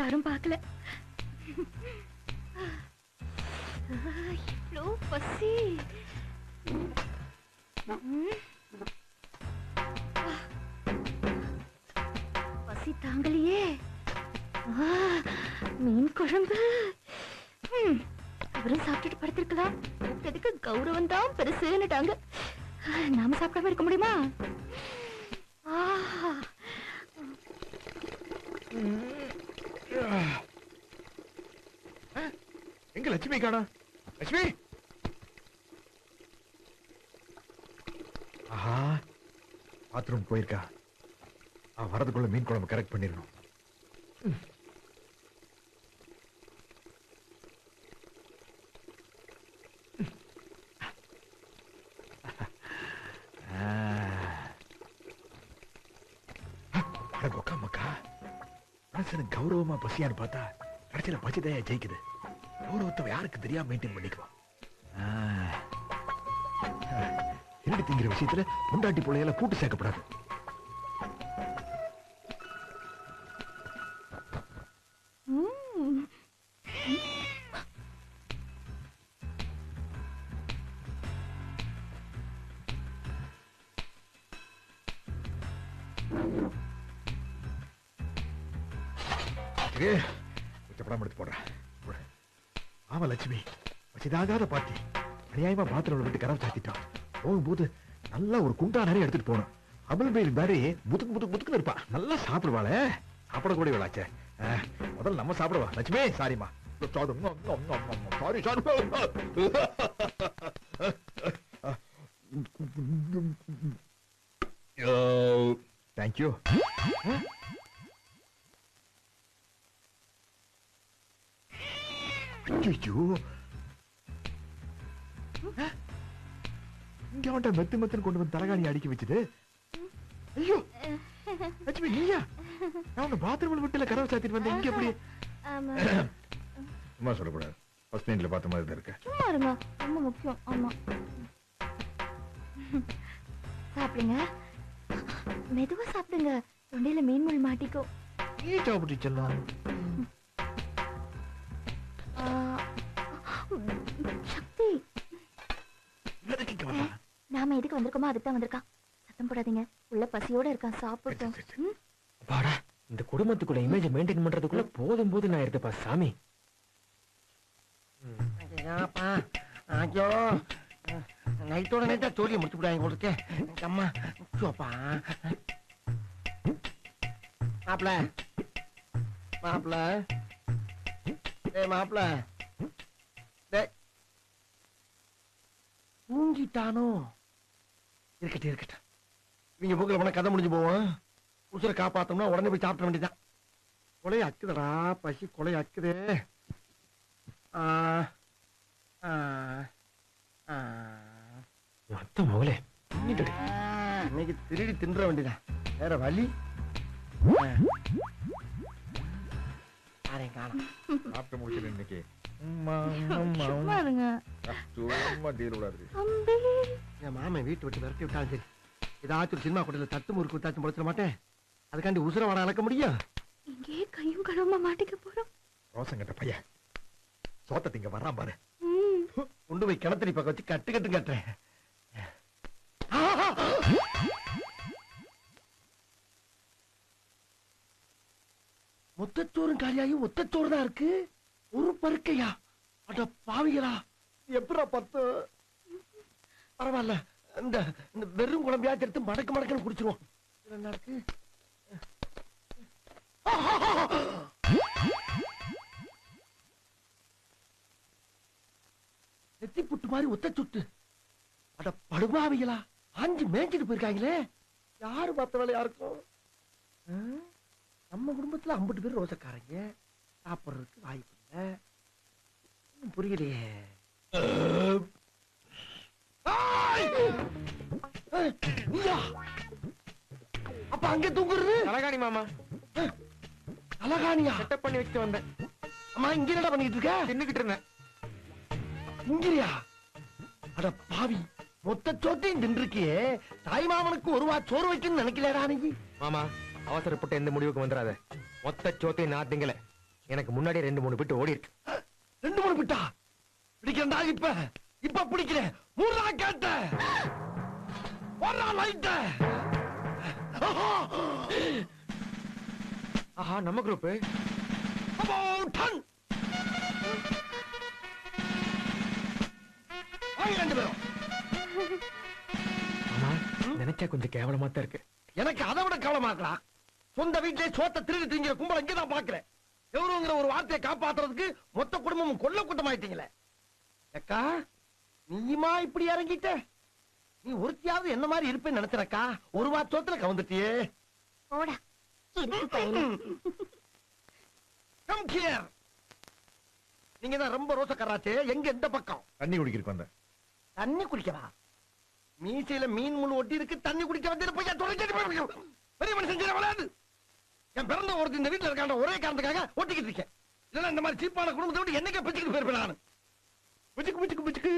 யாரும் பார்க்கல. இவ்ளோ பசி. பசி தாங்கலையே. மீன் குழம்பு. அவரும் சாப்பிட்டுட்டு படுத்திருக்கலாம். கூப்பிட்டதுக்கு கௌரவம் தான் பெருசுன்னுட்டாங்க. நாம சாப்பிடாம இருக்க முடியுமா? எங்க லட்சுமி காணா? லட்சுமி! ஆஹா, பாத்ரூம் போயிருக்கா. வரதுக்குள்ள மீன் குழம்பு கரெக்ட் பண்ணிடணும். மனசனுக்கு கௌரவமா பசியான்னு பார்த்தா கடைசியில பசிதையா ஜெயிக்குது. கௌரவத்தை யாருக்கு தெரியாம மெயின்டைன் பண்ணிக்குவோம். திருடி திங்கிற விஷயத்துல பொண்டாட்டி பிள்ளையால கூட்டு சேர்க்கப்படாது. படம் எடுத்து போடுறேன். ஆமா லட்சுமி, வச்சுதாகாத பாட்டி அநியாயமா பாத்திரம் விட்டு கரம் சாத்திட்டான். போகும்போது நல்லா ஒரு குண்டா நிறைய எடுத்துட்டு போனோம். அபல் பேல் மாதிரி புதுக்கு புதுக்கு புதுக்குன்னு இருப்பா. நல்லா சாப்பிடுவாளே. சாப்பிடக்கூடிய விளாச்ச முதல்ல நம்ம சாப்பிடுவா. லட்சுமி சாரிமா. Sorry sorry. தேங்க்யூ. ஐயோ, இங்க அவன்ட மெத்து மெத்துன்னு கொண்டு வந்து தலகாணி அடிக்க வச்சது. ஐயோ லட்சுமி, நீயா? நான் பாத்ரூம்ல விட்டுல கரவை சாத்திட்டு வந்தேன். இங்க எப்படி? சும்மா சொல்லக்கூடாது. ஃபர்ஸ்ட் நைட்ல பார்த்த மாதிரி தான் இருக்கு. சும்மா இருங்க, ரொம்ப முக்கியம். ஆமா, சாப்பிடுங்க, மெதுவா சாப்பிடுங்க. தொண்டையில மீன் முள் மாட்டிக்கோ. நீ சாப்பிட்டு செல்லாம். சக்தி, நாம எதுக்கு வந்திருக்கோமோ அதுக்கு தான் வந்திருக்கான். சத்தம் போடாதீங்க, உள்ள பசியோட இருக்கான். சாப்பிட்டோம். பாடா, இந்த குடும்பத்துக்குள்ள இமேஜ் மெயின்டைன் பண்றதுக்குள்ள போதும் போது நான் இருக்கப்பா சாமி. ஐயோ, நைட்டோட நைட்டா தோழியை முடிச்சு விடாங்க உங்களுக்கு. அம்மா சோப்பா. மாப்பிள மாப்பிள, ஏ மாப்பிள, தூங்கிட்டானோ? இருக்கட்டும் இருக்கட்டும், இவங்க போக்குல போனா கதை முடிஞ்சு போவோம். உசுரை காப்பாத்தோம்னா உடனே போய் சாப்பிட வேண்டியதான். கொலைய அக்குதடா, பசி கொலைய அக்குதே. அத்த மகளே, இன்னைக்கு திருடி தின்ற வேண்டியதான், வேற வழி. சாப்பிட்டு முடிச்சு இன்னைக்கு என் மாமன் வீட்டு விட்டு விரட்டி விட்டாலும் சரி, ஏதாச்சும் சினிமா கூட்டத்தில் தட்டு முறுக்கு வித்தாச்சும் பொழைச்சிட மாட்டேன். அதுக்காண்டி உசுர வர அளக்க முடியும். இங்கே கையும் கடவுமா மாட்டிக்க போறோம். ரோசங்கட்ட பையன் சோத்த திங்க வர்றான் பாரு. கொண்டு போய் கிணத்தடி பக்கம் வச்சு கட்டு கட்டு கட்டுறேன். மொத்தச்சோறும் காலியாயும் ஒத்தச்சோறு தான் இருக்கு. ஒரு பருக்கையா? அட பாவிகளா, எப்படா பத்து? பரவாயில்ல, இந்த வெறும் குழம்பையாச்சு எடுத்து மடக்கு மடக்குன்னு குடிச்சிருவோம். என்ன இருக்கு? நெத்தி புட்டு மாதிரி ஒத்த சுட்டு. அட படுபாவிகளா, ஆஞ்சு மேய்ச்சிட்டு போயிருக்காங்களே. யாரு பார்த்த வேலை யாருக்கும்? நம்ம குடும்பத்துல 50 பேர் ரோசக்காரங்க, சாப்பிடுறதுக்கு வாய்ப்பு இல்லை. புரியலையே. அப்ப அங்க தூங்குறது தலகாணி மாமா. தலகாணியா? செட்டப் பண்ணி வச்சுட்டு வந்தேன். அம்மா இங்க என்ன பண்ணிட்டு இருக்க? தின்னுகிட்டு இருந்தேன். இங்கயா? அட பாவி, மொத்த சோத்தையும் தின்றுக்கியே. தாய் மாமனுக்கு ஒருவா சோறு வைக்கணும்னு நினைக்கலடா நீ. மாமா, அவசரப்பட்டு எந்த முடிவுக்கு வந்துடாத. மொத்த சோத்தையும் நான் திங்கல. எனக்கு முன்னாடி 2-3 பிட்டு ஓடி இருக்கு. 2-3 பிட்டா பிடிக்கிறா? இப்ப பிடிக்கிறேன். 3 நாள் கேட்ட 1 நாள் லைட். ஆஹா, நம்ம குரூப். நினைச்சா கொஞ்சம் கேவலமா தான் இருக்கு. எனக்கு அதை விட கவலமா இருக்கலாம். சொந்த வீட்டிலே சோத்த திருடி திங்கிற கும்பல இங்கதான் பாக்குறேன். கௌரவங்கிற ஒரு வார்த்தையை காப்பாத்துறதுக்கு மொத்த குடும்பமும் கொல்ல கூட்டமாயிட்டீங்களே. அக்கா, நீயுமா இப்படி இறங்கிட்ட? நீ ஒருத்தியாவது என்ன மாதிரி இருப்பேன்னு நினைச்சனக்கா. ஒரு வாரத்துல கவுந்துட்டியே. போடா இருக்கு பையனே. Come here. நீங்க தான் ரொம்ப ரோசக்காராச்சே. எங்க எந்த பக்கம்? தண்ணி குடிக்கிறதுக்கு வந்தேன். தண்ணி குடிக்கவா? மீசையில மீன் முள் ஒட்டி இருக்கு. தண்ணி குடிக்க வந்து பையன் தொடர்ந்து பெரிய மனுஷன் செய்ய வராது. என் பிறந்த ஒருத்தர் இந்த வீட்டுல இருக்காண்ட ஒரே காரணத்துக்காக ஒட்டிக்கிட்டு இருக்கேன். இல்லைன்னா இந்த மாதிரி சீப்பான குடும்பத்தை விட்டு என்னைக்கே பிச்சுக்கிட்டு போயிருப்பேன். நான் பிச்சுக்கு பிச்சுக்கு பிச்சுக்கு